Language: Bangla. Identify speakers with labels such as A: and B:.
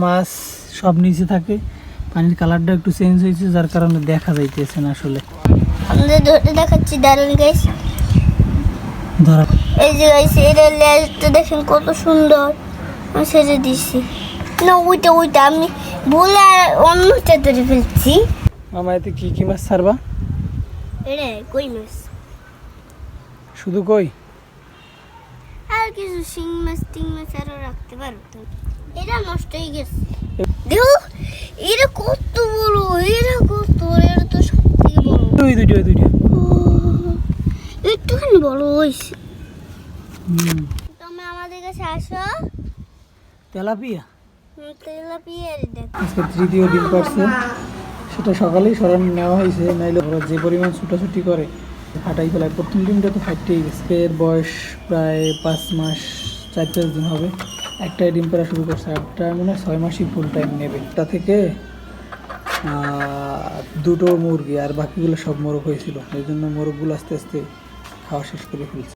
A: মাছ সব নিচে থাকে, পানির কালারটা একটু চেঞ্জ হয়েছে যার কারণে দেখা যাইতেছে না আসলে।
B: আমাদের ধরে দেখাচ্ছি, দারুণ গাইস।
A: ধরা
B: এই যে গাইস, এর লেজটা দেখেন কত সুন্দর। আমি সেজে দিছি না, ওইটা আমি বলে অন্যটা ধরে ফেলছি।
A: মামা এতে কি কি মাছ ছাড়বা?
B: এটা কই মাছ,
A: শুধু কই?
B: আর কিছু শিং মাছ টিং মাছ আরো রাখতে পারবো। এটা নষ্ট হয়ে গেছে, দেখো এটা কত বড়, এটা কত বড়, এটা তো সব থেকে বড়।
A: দুইটা
B: একটুখানি বড় হয়েছে। তুমি আমাদের কাছে আসো।
A: তেলাপিয়া
B: তেলাপিয়া দেখো।
A: আজকে তৃতীয় ডিম পারছে, সেটা সকালেই সরানো নেওয়া হয়েছে, নাইলে ওরা যে পরিমাণ ছুটাছুটি করে ফাটাই ফেলায়। প্রথম ডিমটা তো ফাইটেই গেছে। এর বয়স প্রায় 5 মাস 4-5 দিন হবে। একটাই ডিম পাড়া শুরু করছে, একটা মনে হয় 6 মাসই ফুল টাইম নেবে। তা থেকে দুটো মুরগি আর বাকিগুলো সব মোরগ হয়েছিল, এই জন্য মোরগগুলো আস্তে আস্তে খাওয়া শেষ করে ফেলছে।